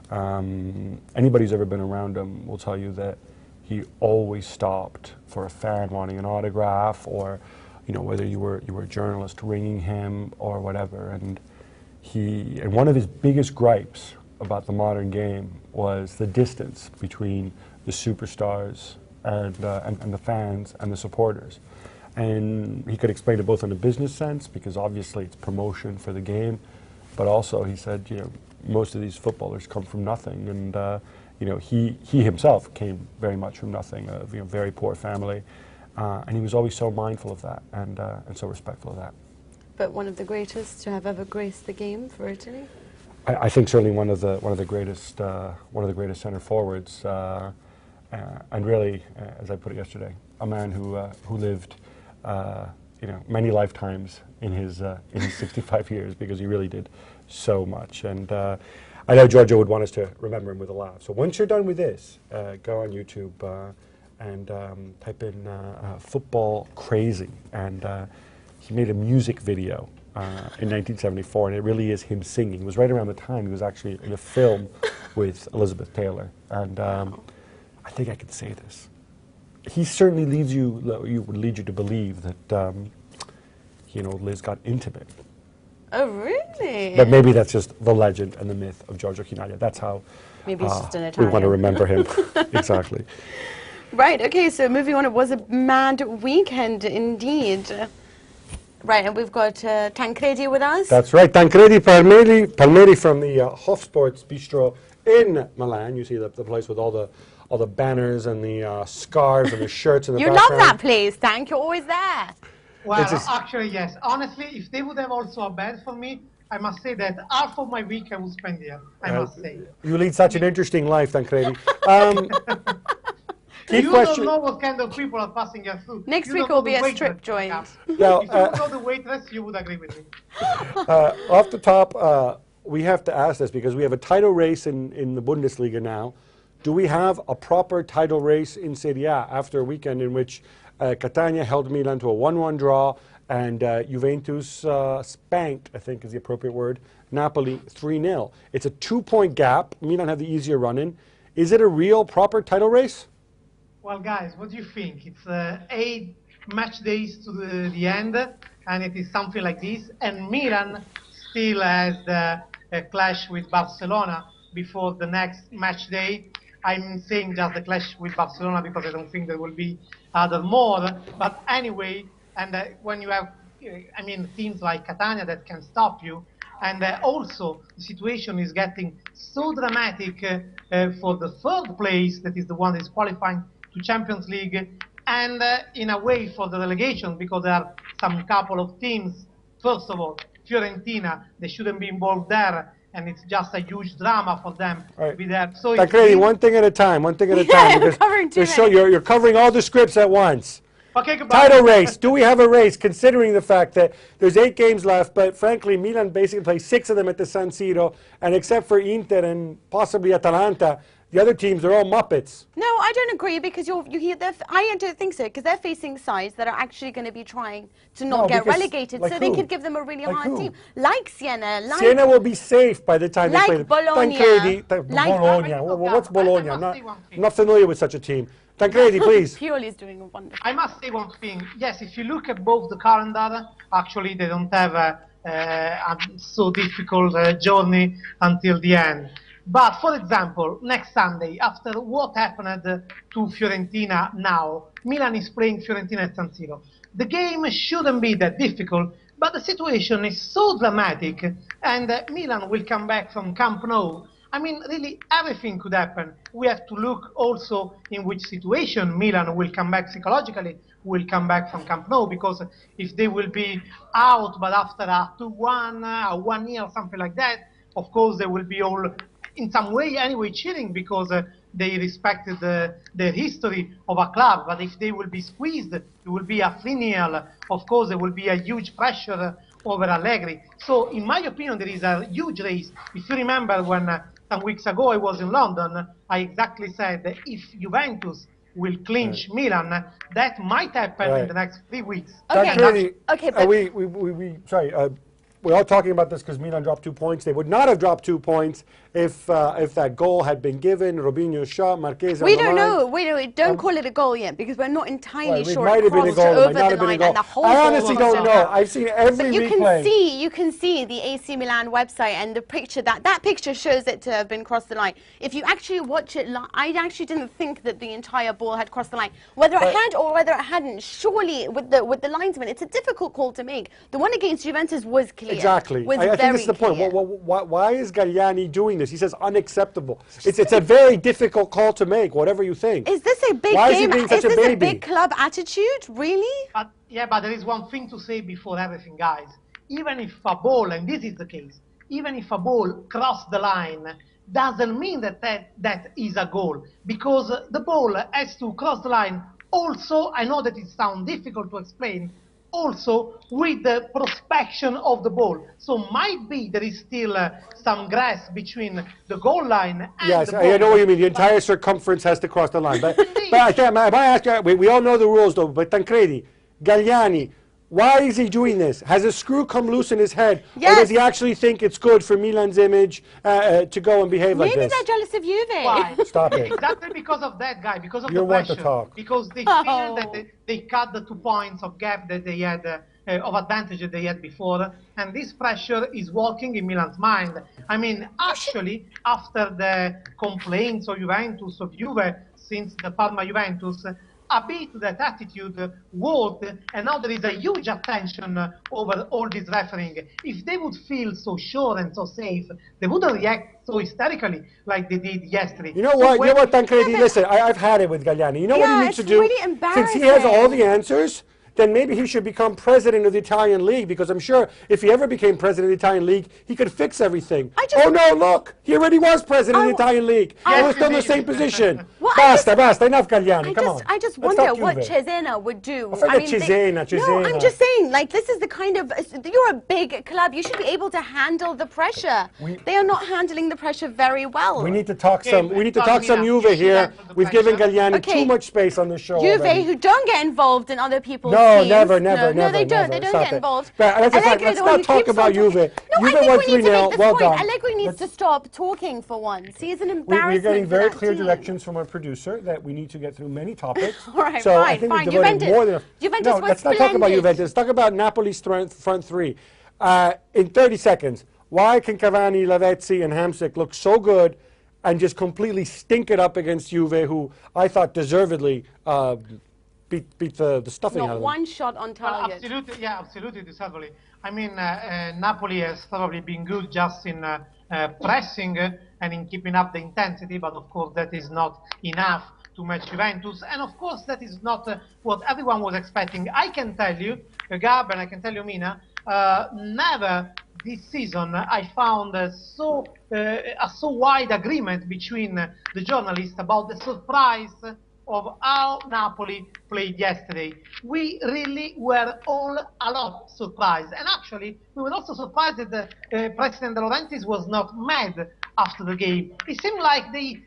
Anybody who's ever been around him will tell you that he always stopped for a fan wanting an autograph, or whether you were a journalist ringing him or whatever. And one of his biggest gripes about the modern game was the distance between the superstars and the fans and the supporters. And he could explain it both in a business sense, because obviously it's promotion for the game, but also he said, most of these footballers come from nothing, and he himself came very much from nothing, a very poor family, and he was always so mindful of that and so respectful of that.
But one of the greatest to have ever graced the game for Italy.
I think certainly one of the greatest center forwards, and really, as I put it yesterday, a man who lived many lifetimes in his 65 years, because he really did so much. And I know Giorgio would want us to remember him with a laugh. So once you're done with this, go on YouTube and type in football crazy. And he made a music video in 1974, and it really is him singing. It was right around the time he was actually in a film with Elizabeth Taylor. And I think I can say this. He certainly would lead you to believe that he and old Liz got intimate.
Oh, really?
But maybe that's just the legend and the myth of Giorgio Chinaglia. That's how
maybe he's just an
we
Italian.
want to remember him. Exactly.
Right, okay, so moving on, it was a mad weekend indeed. Right, and we've got Tancredi with us.
That's right, Tancredi Palmieri from the Hofsports Bistro in Milan. You see the place with all the banners and the scarves and the shirts in the background.
You love that place, Tank. You're always there.
Well, actually, yes. Honestly, if they would have also a bed for me, I must say that half of my week I would spend here, I must say.
You lead such an interesting life, Tancredi.
You don't know what kind of people are passing here through.
Next week will be a strip joint.
Now,
if you would know the waitress, you would agree with me.
Off the top, we have to ask this because we have a title race in the Bundesliga now. Do we have a proper title race in Serie A after a weekend in which Catania held Milan to a 1-1 draw, and Juventus spanked, I think is the appropriate word, Napoli 3-0. It's a 2-point gap. Milan have the easier run-in. Is it a real, proper title race?
Well, guys, what do you think? It's 8 match days to the end, and it is something like this. And Milan still has the clash with Barcelona before the next match day. I'm saying just the clash with Barcelona because I don't think there will be other more. But anyway, and when you have, I mean, teams like Catania that can stop you, and also the situation is getting so dramatic for the third place, that is the one that is qualifying to Champions League, and in a way for the relegation, because there are some couple of teams. First of all, Fiorentina, they shouldn't be involved there, and it's just a huge drama for them to be there. So
Tancredi, one thing at a time, because you're covering all the scripts at once.
Okay, goodbye.
Title race. Do we have a race, considering the fact that there's 8 games left, but frankly, Milan basically plays 6 of them at the San Siro, and except for Inter and possibly Atalanta, the other teams are all Muppets.
No, I don't agree, because I don't think so, because they're facing sides that are actually going to be trying to not get relegated,
like
so they could give them a really hard team. Like Siena. Like
Siena will be safe by the time they play them.
Bologna.
Bologna. What's Bologna? I'm not familiar with such a team. Tancredi, please.
Pioli is doing a wonderful.
I must say one thing. Yes, if you look at both the calendar, actually they don't have a so difficult journey until the end. But for example, next Sunday, after what happened to Fiorentina now, Milan is playing Fiorentina at San Siro. The game shouldn't be that difficult, but the situation is so dramatic, and Milan will come back from Camp Nou. I mean, really, everything could happen. We have to look also in which situation Milan will come back psychologically, will come back from Camp Nou, because if they will be out, but after a 2-1, a 1 year, something like that, of course they will be all, in some way anyway, cheering, because they respected the history of a club. But if they will be squeezed, it will be a 3-0. Of course, there will be a huge pressure over Allegri. So, in my opinion, there is a huge race. If you remember, when some weeks ago I was in London, I exactly said that if Juventus will clinch Milan, that might happen in the next 3 weeks.
Okay, but
we're all talking about this because Milan dropped 2 points. They would not have dropped 2 points if that goal had been given. Robinho's shot, Marquez.
We don't know. Don't call it a goal yet, because we're not entirely sure it crossed over the line, and the whole
I honestly
ball
don't know. I've seen every replay.
You can see the AC Milan website, and the picture that picture shows it to have been crossed the line. If you actually watch it, I actually didn't think that the entire ball had crossed the line. Whether it had or whether it hadn't, surely with the linesman, it's a difficult call to make. The one against Juventus was clear.
Exactly. I think this is the point. Why is Galliani doing this? He says unacceptable. It's a very difficult call to make, whatever you think.
Is this a big game? Is this a big club attitude? Really?
But there is one thing to say before everything, guys. Even if a ball, and this is the case, even if a ball crossed the line, doesn't mean that is a goal, because the ball has to cross the line. Also, I know that it sounds difficult to explain, also with the prospection of the ball. So might be there is still some grass between the goal line and the ball.
I know what you mean. The entire circumference has to cross the line. But I ask you, we all know the rules though, but Tancredi, Galliani, why is he doing this? Has a screw come loose in his head? Yes. Or does he actually think it's good for Milan's image to go and behave like this?
Maybe they're jealous of Juve.
Why?
Stop it.
Exactly because of that guy, because of
You're
the pressure.
one to talk.
Because they feel that they cut the 2 points of gap that they had, of advantage that they had before. And this pressure is working in Milan's mind. I mean, actually, after the complaints of Juventus, of Juve, since the Parma Juventus, a bit that attitude worked, and now there is a huge attention over all this refereeing. If they would feel so sure and so safe, they wouldn't react so hysterically like they did yesterday.
You know what, Tancredi? Listen, I've had it with Galliani. You know what he needs to do?
Really
since he has all the answers, then maybe he should become president of the Italian League, because I'm sure if he ever became president of the Italian League, he could fix everything. Oh no, look, he already was president of the Italian League. He was still in the same position.
Well,
Basta, enough Galliani, come on.
I just
Let's
wonder
talk
what
Juve.
Cesena would do.
Forget
they-
Cesena.
No, I'm just saying, like, this is the kind of, you're a big club. You should be able to handle the pressure. They are not handling the pressure very well.
We need to talk some
Mina,
Juve
you should
here.
answer the
We've given
question.
Galliani
Okay.
too much space on the show
Juve,
already.
who don't get involved in other people's
No,
teams.
never.
No, they don't.
never.
They don't
Stop
get
it.
involved.
But let's
Allegri,
not
the one who
talk
keeps
about
on talking.
Juve.
No, I
Juve
think
won
we need to
3-0.
make this
Well
point.
done.
Allegri needs to stop talking for once. He is an embarrassment.
We're getting
for
very
that
clear
team.
directions from our producer that we need to get through many topics.
All right,
so I
fine,
think
fine.
we've devoted
Juventus.
more than
Juventus
no,
was
let's not talk about
splendid.
Juventus. Talk about Napoli's front three. In 30 seconds, why can Cavani, Lavezzi, and Hamsik look so good and just completely stink it up against Juve, who I thought deservedly beat the stuffing out
Not
of them?
one shot on target.
Absolutely, deservedly. I mean, Napoli has probably been good just in pressing and in keeping up the intensity, but of course that is not enough to match Juventus, and of course that is not what everyone was expecting. I can tell you, Gab, and I can tell you, Mina, never this season I found a so wide agreement between the journalists about the surprise of how Napoli played yesterday. We really were all a lot surprised, and actually we were also surprised that President De Laurentiis was not mad after the game. It seemed like they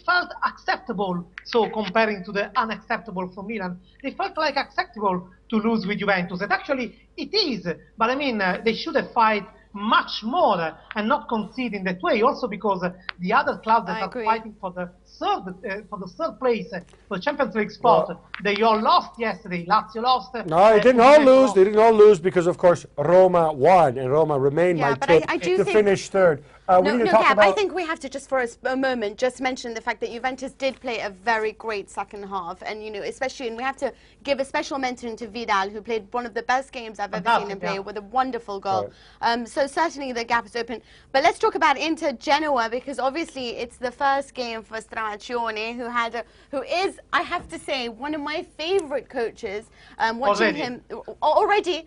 felt acceptable, so comparing to the unacceptable from Milan, they felt like acceptable to lose with Juventus, and actually it is, but I mean they should have fight much more and not concede in that way, also because the other clubs that are fighting for the third place for the Champions League spot, they all lost yesterday. Lazio lost.
No, they didn't all lose. They didn't all lose because, of course, Roma won, and Roma remained my tip to finish third.
Gab, I think we have to just for a moment just mention the fact that Juventus did play a very great second half, and especially, and we have to give a special mention to Vidal, who played one of the best games I've ever seen him play with a wonderful goal. Right. So certainly the gap is open. But let's talk about Inter Genoa, because obviously it's the first game for Stramaccioni, who is, I have to say, one of my favorite coaches. Watching him already.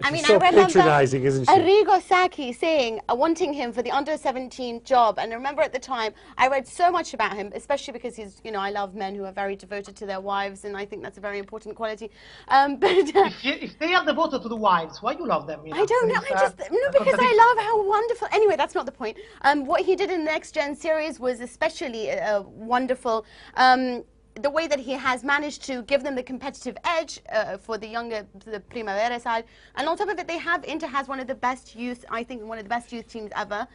I mean,
so
I remember
patronizing, isn't she?
Arrigo Sacchi saying wanting him for the under-17 job, and I remember at the time I read so much about him, especially because he's, I love men who are very devoted to their wives, and I think that's a very important quality.
If they are devoted to the wives, why do you love them?
I don't know. Because I love how wonderful. Anyway, that's not the point. What he did in the Next Gen series was especially wonderful. The way that he has managed to give them the competitive edge for the Primavera side, and on top of it, Inter has one of the best youth, I think one of the best youth teams ever.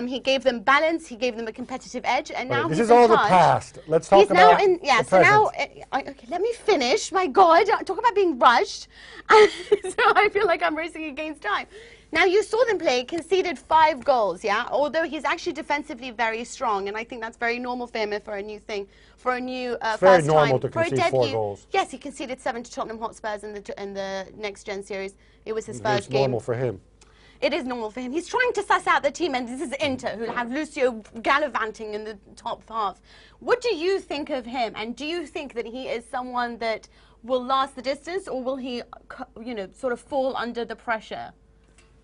He gave them balance, he gave them a competitive edge, and now
this is all the past. Let's talk about the present.
So now, okay, let me finish. My God, talk about being rushed. So I feel like I'm racing against time. Now, you saw them play, conceded 5 goals, although he's actually defensively very strong, and I think that's very normal for him for a new thing, for a new
it's
first
very
time.
normal to
for a
concede
debut.
4 goals.
Yes, he conceded 7 to Tottenham Hotspurs in the Next Gen series. It was his first game.
It's normal for him.
It is normal for him. He's trying to suss out the team, and this is Inter, who'll have Lucio gallivanting in the top half. What do you think of him, and do you think that he is someone that will last the distance, or will he, sort of fall under the pressure?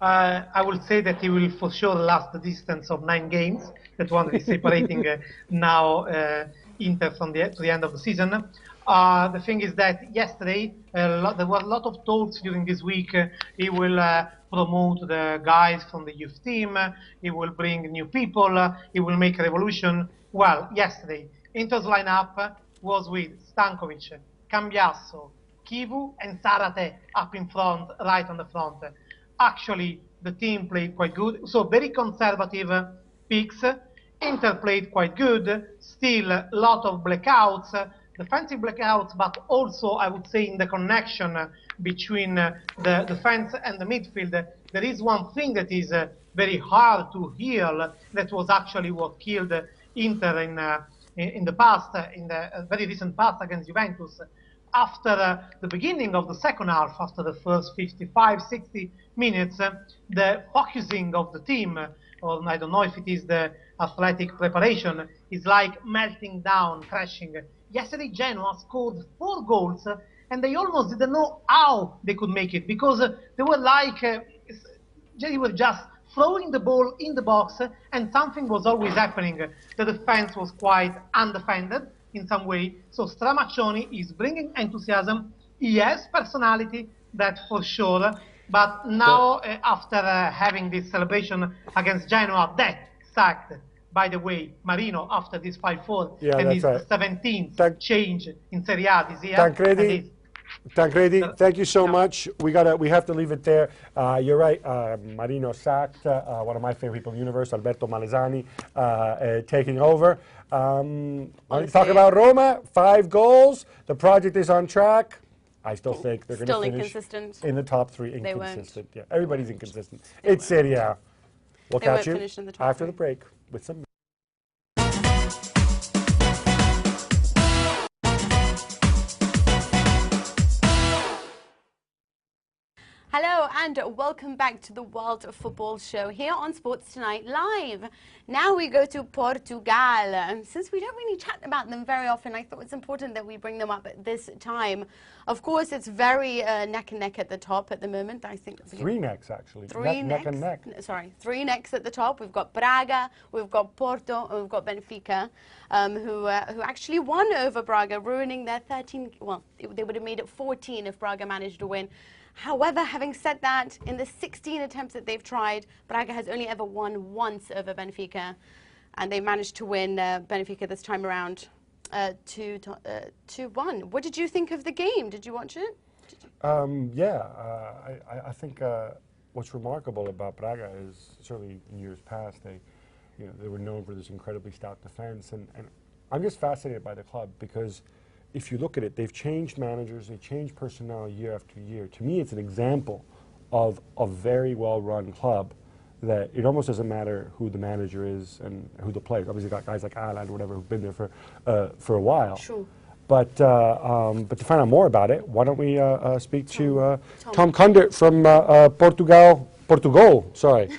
I will say that he will for sure last the distance of 9 games. That one is separating now Inter to the end of the season. The thing is that yesterday there were a lot of talks during this week. He will promote the guys from the youth team. He will bring new people. He will make a revolution. Well, yesterday Inter's lineup was with Stankovic, Cambiasso, Kivu, and Zarate up in front, right on the front. Actually, the team played quite good, so very conservative picks. Inter played quite good, still a lot of blackouts, defensive blackouts, but also, I would say, in the connection between the defense and the midfield. There is one thing that is very hard to heal, that was actually what killed Inter in the past, in the very recent past against Juventus. After the beginning of the second half, after the first 55, 60 minutes, the focusing of the team, or I don't know if it is the athletic preparation, is like melting down, crashing. Yesterday, Genoa scored 4 goals, and they almost didn't know how they could make it, because they were like, they were just throwing the ball in the box, and something was always happening. The defense was quite undefended. in some way. So Stramaccioni is bringing enthusiasm. He has personality, that for sure. But now, after having this celebration against Genoa, that sacked, by the way, Marino after this 5-4,
Yeah,
and
that's
his
right.
17th change in Serie A this year.
Tancredi, thank you so much. We have to leave it there. You're right. Marino sacked. One of my favorite people in the universe, Alberto Malesani, taking over. Let's talk about Roma. 5 goals. The project is on track. I still think they're going to finish
inconsistent.
in the top 3.
They
Inconsistent. Yeah, everybody's inconsistent. It's Serie A. We'll
They
catch
won't
you
finish in the top
after
3.
the break with some.
Hello and welcome back to the World Football Show here on Sports Tonight Live. Now we go to Portugal. Since we don't really chat about them very often, I thought it's important that we bring them up at this time. Of course, it's very neck and neck at the top at the moment. I think
3 necks, actually.
neck
and neck.
Sorry, 3 necks at the top. We've got Braga, we've got Porto, and we've got Benfica, who actually won over Braga, ruining their 13. Well, they would have made it 14 if Braga managed to win. However, having said that, in the 16 attempts that they've tried, Braga has only ever won once over Benfica, and they managed to win Benfica this time around 2-1. What did you think of the game? Did you watch it?
I think what's remarkable about Braga is certainly in years past they were known for this incredibly stout defense, and I'm just fascinated by the club because if you look at it, they've changed managers, they changed personnel year after year. To me, it's an example of a very well-run club that it almost doesn't matter who the manager is and who the players. Obviously, got guys like Alan or whatever who've been there for a while.
Sure.
But to find out more about it, why don't we speak to Tom Kundert from Portugal, sorry,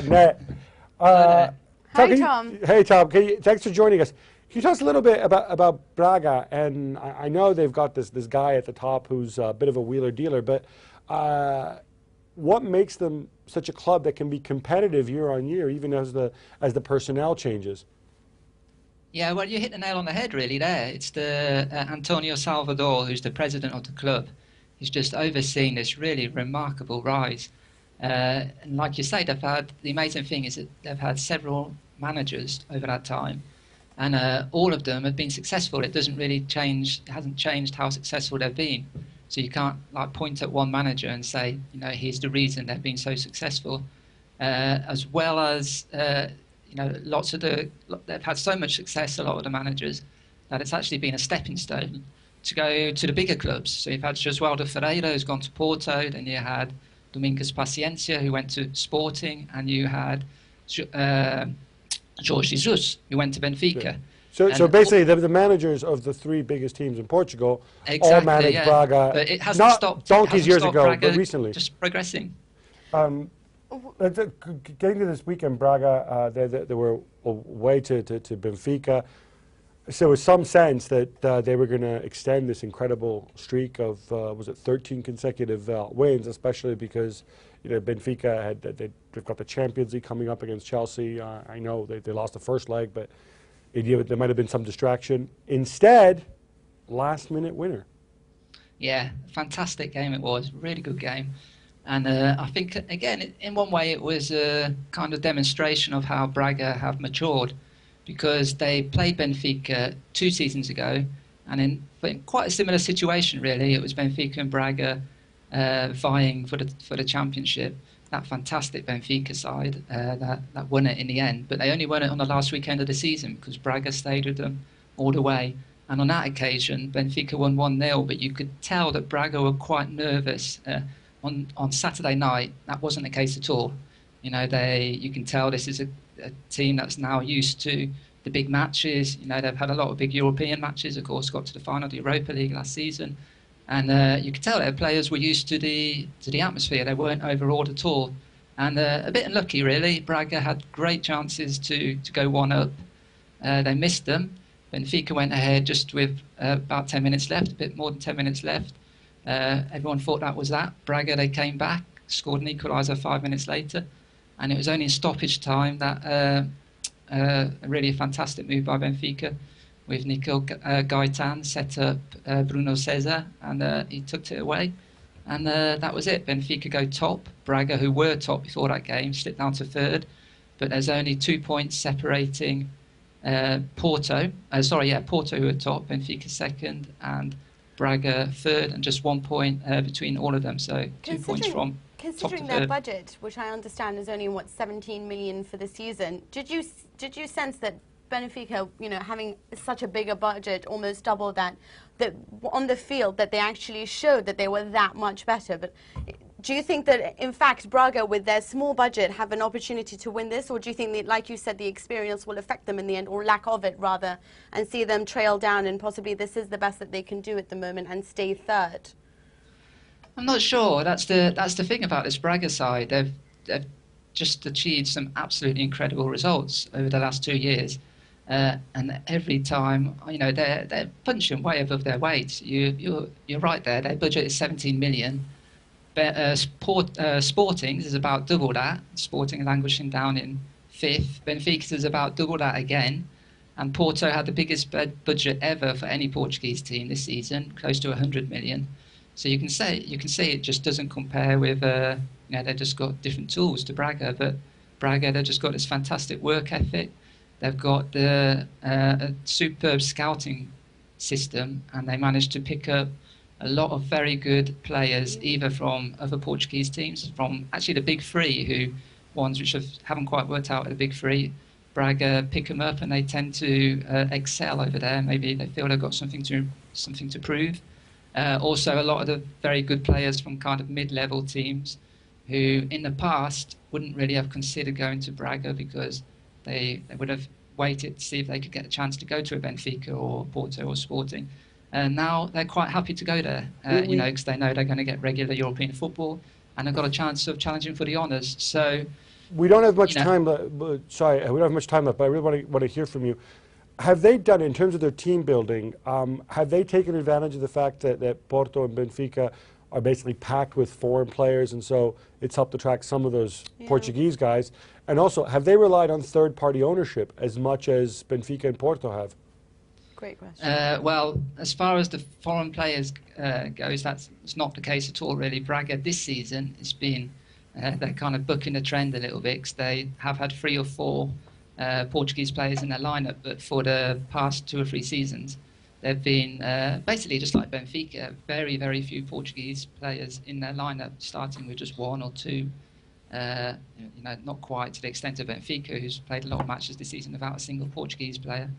.net.
Hi, Tom.
Hey, Tom. Thanks for joining us. Can you tell us a little bit about Braga? And I know they've got this guy at the top who's a bit of a wheeler dealer, but what makes them such a club that can be competitive year on year, even as the personnel changes?
Yeah, well, you hit the nail on the head really there. It's the Antonio Salvador, who's the president of the club. He's just overseen this really remarkable rise. And like you say, the amazing thing is that they've had several managers over that time. And all of them have been successful. It doesn't really change, it hasn't changed how successful they've been. So you can't like point at one manager and say, you know, here's the reason they've been so successful. As well as, you know, they've had so much success, a lot of the managers, that it's actually been a stepping stone to go to the bigger clubs. So you've had Josualdo Ferreira, who's gone to Porto, then you had Domingos Paciencia, who went to Sporting, and you had Jorge Jesus, who went to Benfica.
So basically, the managers of the 3 biggest teams in Portugal all managed Braga.
But it hasn't stopped.
Donkeys years ago,
Braga
but recently.
Just progressing.
Getting to this weekend, Braga, they were away to Benfica. So there was some sense that they were going to extend this incredible streak of, 13 consecutive wins, especially because Benfica they've got the Champions League coming up against Chelsea. I know they lost the first leg, but there might have been some distraction. Instead, last-minute winner.
Yeah, fantastic game it was. Really good game. And I think, again, in one way it was a kind of demonstration of how Braga have matured, because they played Benfica 2 seasons ago, and in quite a similar situation, really. It was Benfica and Braga vying for the championship. That fantastic Benfica side that won it in the end, but they only won it on the last weekend of the season because Braga stayed with them all the way. And on that occasion, Benfica won 1-0, but you could tell that Braga were quite nervous. On Saturday night, that wasn't the case at all. You know, you can tell this is a team that's now used to the big matches. You know, they've had a lot of big European matches, of course, got to the final of the Europa League last season. And you could tell their players were used to the atmosphere. They weren't overawed at all. And a bit unlucky, really. Braga had great chances to go 1-up. They missed them. Benfica went ahead just with about 10 minutes left, a bit more than 10 minutes left. Everyone thought that was that. Braga, they came back, scored an equaliser 5 minutes later. And it was only in stoppage time that really a fantastic move by Benfica with Nico Gaitan, set up Bruno Cesar, and he took it away. And that was it. Benfica go top. Braga, who were top before that game, slipped down to third. But there's only 2 points separating Porto, who are top, Benfica second, and Braga third, and just 1 point between all of them. So 2 points from
considering
top to
their
third.
budget, which I understand is only 17 million for the season. Did you sense that Benfica, having such a bigger budget, almost double that on the field, that they actually showed that they were that much better? But do you think that, in fact, Braga, with their small budget, have an opportunity to win this? Or do you think that, like you said, the experience will affect them in the end, or lack of it, rather, and see them trail down and possibly this is the best that they can do at the moment and stay third?
I'm not sure. That's the thing about this Braga side. They've just achieved some absolutely incredible results over the last 2 years. And every time, they're punching way above their weight. You're right there. Their budget is 17 million. Sporting's is about double that. Sporting languishing down in fifth. Benfica's is about double that again. And Porto had the biggest budget ever for any Portuguese team this season, close to 100 million. So you can say it just doesn't compare with. They've just got different tools to Braga, but Braga, they've just got this fantastic work ethic. They've got a superb scouting system, and they managed to pick up a lot of very good players, either from other Portuguese teams, from actually the big three, ones which haven't quite worked out at the big three. Braga pick them up, and they tend to excel over there. Maybe they feel they've got something to prove. Also, a lot of the very good players from kind of mid-level teams, who in the past wouldn't really have considered going to Braga because they would have waited to see if they could get a chance to go to a Benfica or Porto or Sporting. And now they're quite happy to go there, because they know they're going to get regular European football and they've got a chance of challenging for the honours. So
we don't have much time left. Sorry, we don't have much time left, but I really want to hear from you. Have they done, in terms of their team building, have they taken advantage of the fact that Porto and Benfica are basically packed with foreign players, and so it's helped attract some of those Portuguese guys? And also, have they relied on third-party ownership as much as Benfica and Porto have?
Great question.
Well, as far as the foreign players goes, that's not the case at all, really. Braga this season has been, they're kind of bucking the trend a little bit, because they have had 3 or 4 Portuguese players in their lineup, but for the past 2 or 3 seasons, they've been basically just like Benfica, very, very few Portuguese players in their lineup, starting with just 1 or 2. Not quite to the extent of Benfica, who's played a lot of matches this season without a single Portuguese player.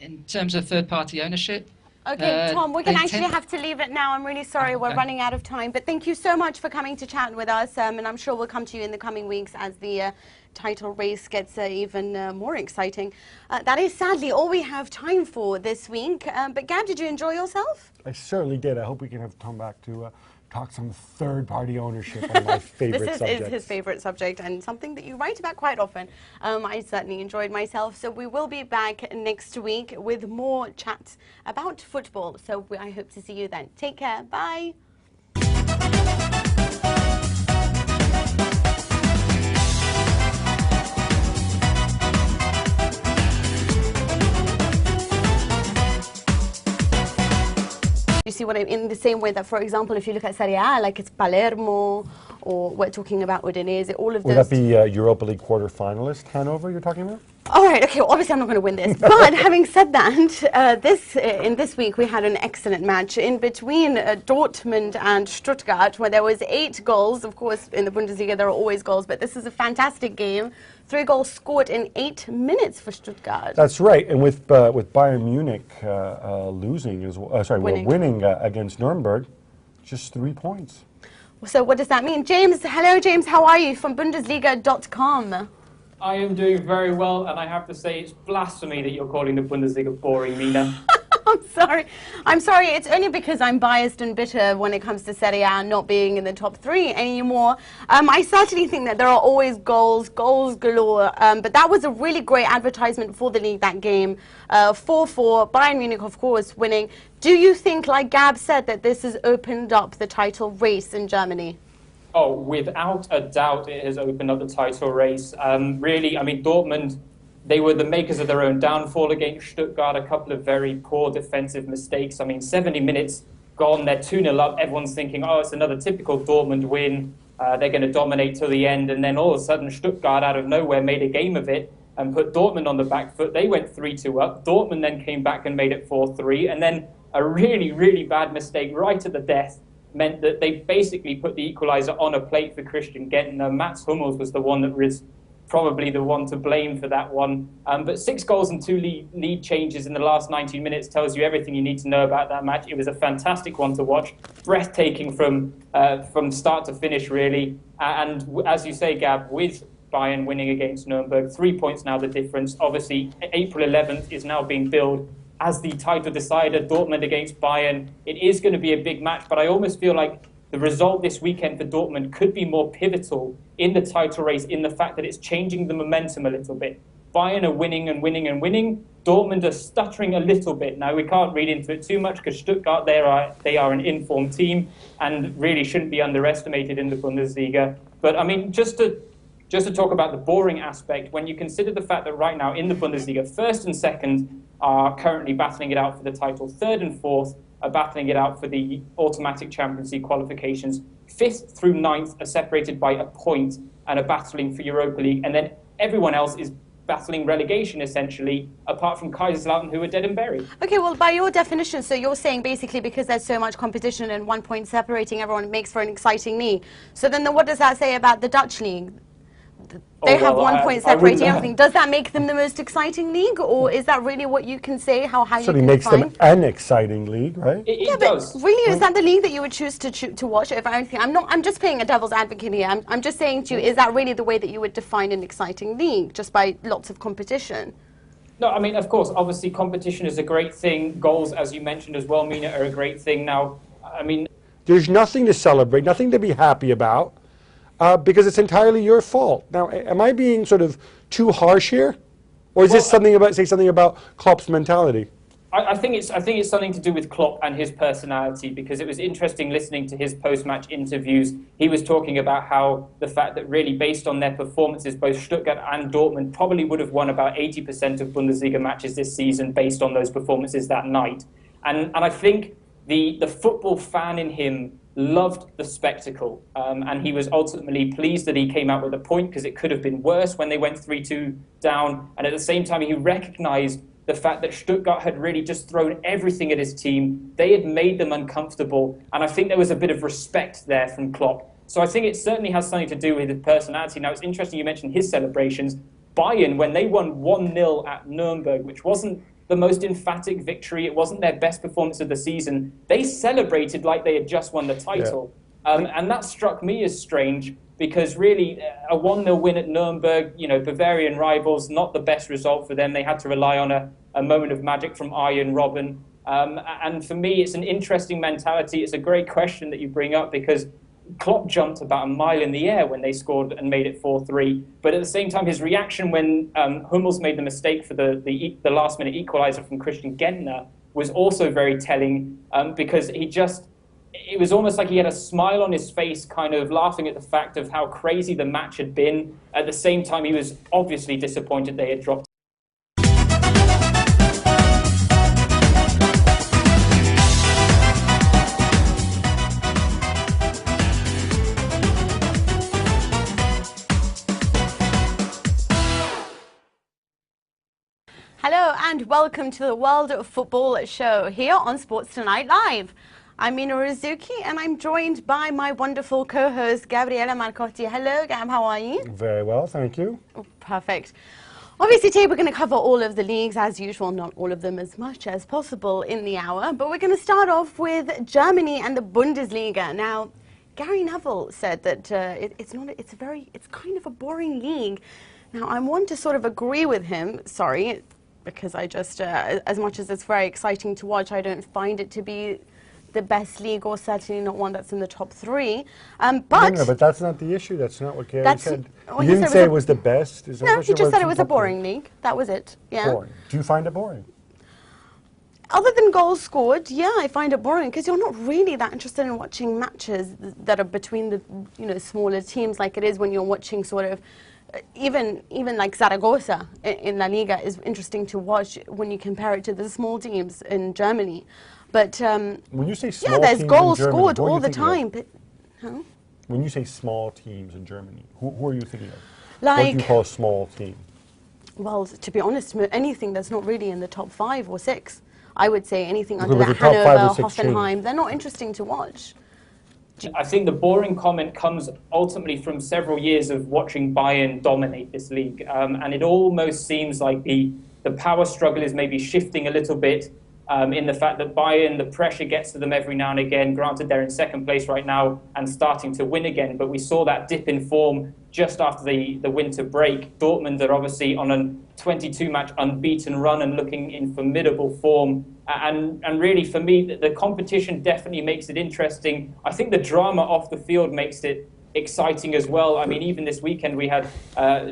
In terms of third-party ownership,
okay, Tom, we're going to actually have to leave it now. I'm really sorry, we're running out of time. But thank you so much for coming to chat with us, and I'm sure we'll come to you in the coming weeks as the title race gets even more exciting. That is sadly all we have time for this week. But Gab, did you enjoy yourself?
I certainly did. I hope we can have Tom back to talk some third-party ownership on my favorite subject.
This is his favorite subject, and something that you write about quite often. I certainly enjoyed myself. So we will be back next week with more chats about football. So I hope to see you then. Take care. Bye. You see what in the same way that, for example, if you look at Serie A, like it's Palermo, or we're talking about Udinese, all of those.
Would that be Europa League quarter-finalist Hanover you're talking about?
All right, okay, well, obviously I'm not going to win this. But having said that, in this week we had an excellent match in between Dortmund and Stuttgart, where there was 8 goals. Of course, in the Bundesliga there are always goals, but this is a fantastic game. 3 goals scored in 8 minutes for Stuttgart.
That's right, and with Bayern Munich winning against Nuremberg, just 3 points.
So what does that mean? James, hello James, how are you from Bundesliga.com?
I am doing very well, and I have to say it's blasphemy that you're calling the Bundesliga boring, Mina. I'm sorry. It's only because I'm biased and bitter when it comes to Serie A not being in the top 3 anymore. I certainly think that there are always goals galore. But that was a really great advertisement for the league, that game. 4-4, Bayern Munich, of course, winning. Do you think, like Gab said, that this has opened up the title race in Germany? Oh, without a doubt, it has opened up the title race. Really, I mean, Dortmund, they were the makers of their own downfall against Stuttgart, a couple of very poor defensive mistakes. I mean, 70 minutes gone, they're 2-0 up, everyone's thinking, oh, it's another typical Dortmund win, they're going to dominate till the end, and then all of a sudden Stuttgart out of nowhere made a game of it and put Dortmund on the back foot. They went 3-2 up, Dortmund then came back and made it 4-3, and then a really, really bad mistake right at the death meant that they basically put the equaliser on a plate for Christian Gentner. Mats Hummels was the one that was probably the one to blame for that one. But 6 goals and 2 lead changes in the last 19 minutes tells you everything you need to know about that match. It was a fantastic one to watch, breathtaking from start to finish, really. And as you say, Gab, with Bayern winning against Nuremberg, 3 points now the difference. Obviously, April 11th is now being billed as the title decider, Dortmund against Bayern. It is going to be a big match, but I almost feel like the result this weekend for Dortmund could be more pivotal in the title race in the fact that it's changing the momentum a little bit. Bayern are winning and winning and winning. Dortmund are stuttering a little bit. Now, we can't read into it too much because Stuttgart, they are an informed team and really shouldn't be underestimated in the Bundesliga. But, I mean, just to talk about the boring aspect, when you consider the fact that right now in the Bundesliga, first and second are currently battling it out for the title, third and fourth are battling it out for the automatic Champions League qualifications. 5th through 9th are separated by a point and are battling for Europa League. And then everyone else is battling relegation, essentially, apart from Kaiserslautern, who are dead and buried.
Okay, well, by your definition, so you're saying basically because there's so much competition and 1 point separating everyone, it makes for an exciting league. So then what does that say about the Dutch league? They have 1 point separating everything. Does that make them the most exciting league, or is that really what you can say? How you
certainly
can
makes
define?
them an exciting league, right?
It does.
But really, is that the league that you would choose to watch over anything? I'm just playing a devil's advocate here. I'm just saying to you, is that really the way that you would define an exciting league, just by lots of competition?
No, I mean, of course, obviously competition is a great thing. Goals, as you mentioned as well, Mina, are a great thing. Now, I mean,
there's nothing to celebrate, nothing to be happy about. Because it's entirely your fault. Now, am I being sort of too harsh here, or is this something about Klopp's mentality?
I think it's something to do with Klopp and his personality, because it was interesting listening to his post-match interviews. He was talking about how the fact that really based on their performances, both Stuttgart and Dortmund probably would have won about 80% of Bundesliga matches this season based on those performances that night. And I think the football fan in him loved the spectacle, and he was ultimately pleased that he came out with a point because it could have been worse when they went 3-2 down, and at the same time he recognised the fact that Stuttgart had really just thrown everything at his team. They had made them uncomfortable, and I think there was a bit of respect there from Klopp. So I think it certainly has something to do with his personality. Now, it's interesting you mentioned his celebrations. Bayern, when they won 1-0 at Nuremberg, which wasn't the most emphatic victory, it wasn't their best performance of the season, they celebrated like they had just won the title. Yeah. And that struck me as strange, because really a 1-0 win at Nuremberg, Bavarian rivals, not the best result for them. They had to rely on a moment of magic from Arjen Robben. And for me, it's an interesting mentality. It's a great question that you bring up, because Klopp jumped about a mile in the air when they scored and made it 4-3. But at the same time, his reaction when Hummels made the mistake for the last-minute equaliser from Christian Gentner was also very telling, because it was almost like he had a smile on his face, kind of laughing at the fact of how crazy the match had been. At the same time, he was obviously disappointed they had dropped.
Hello and welcome to the World Football Show here on Sports Tonight Live. I'm Mina Rzouki and I'm joined by my wonderful co-host Gabriella Marcotti. Hello Gab, how are you?
Very well, thank you.
Oh, perfect. Obviously today we're going to cover all of the leagues as usual, not all of them as much as possible in the hour, but we're going to start off with Germany and the Bundesliga. Now, Gary Neville said that it's kind of a boring league. Now, I want to sort of agree with him, sorry, because I just, as much as it's very exciting to watch, I don't find it to be the best league, or certainly not one that's in the top 3. But
no, but that's not the issue. That's not what Gary said.
Well,
he didn't say it was the best.
No, he just said it was a boring league. That was it. Yeah.
Boring. Do you find it boring?
Other than goals scored, yeah, I find it boring because you're not really that interested in watching matches that are between the smaller teams like it is when you're watching sort of even like Zaragoza in La Liga is interesting to watch when you compare it to the small teams in Germany. But
when you say small
yeah, there's
teams
goals
in Germany,
scored
who are you
all the
thinking of?
time. But, huh?
When you say small teams in Germany, who are you thinking of?
Like,
what do you call a small team?
well, to be honest, anything that's not really in the top 5 or 6. I would say anything under
with
that,
the top 5 or
Hanover,
6
Hoffenheim,
teams.
they're not interesting to watch.
I think the boring comment comes ultimately from several years of watching Bayern dominate this league. And it almost seems like the power struggle is maybe shifting a little bit in the fact that Bayern, the pressure gets to them every now and again. Granted, they're in second place right now and starting to win again. But we saw that dip in form just after the winter break. Dortmund are obviously on a 22-match unbeaten run and looking in formidable form. And really, for me, the competition definitely makes it interesting. I think the drama off the field makes it exciting as well. I mean, even this weekend we had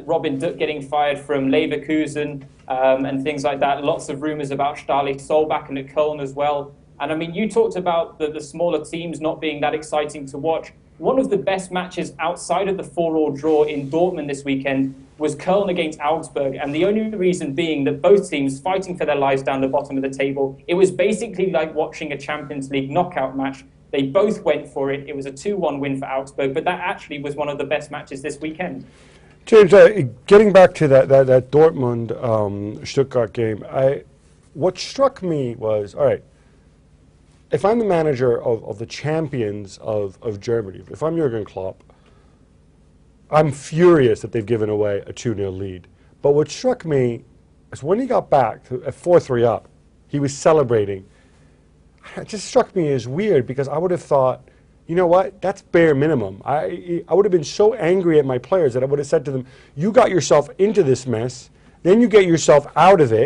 Robin Dutt getting fired from Leverkusen and things like that. Lots of rumours about Stali Solbakken at Köln as well. And I mean, you talked about the smaller teams not being that exciting to watch. One of the best matches outside of the 4-4 draw in Dortmund this weekend was Köln against Augsburg, and the only reason being that both teams fighting for their lives down the bottom of the table. It was basically like watching a Champions League knockout match. They both went for it. It was a 2-1 win for Augsburg, but that actually was one of the best matches this weekend.
James, getting back to that Dortmund Stuttgart game, what struck me was, all right, if I'm the manager of the champions of Germany, if I'm Jurgen Klopp, I'm furious that they've given away a 2-0 lead. But what struck me is when he got back at 4-3 up, he was celebrating. It just struck me as weird because I would have thought, you know what, that's bare minimum. I would have been so angry at my players that I would have said to them, you got yourself into this mess, then you get yourself out of it,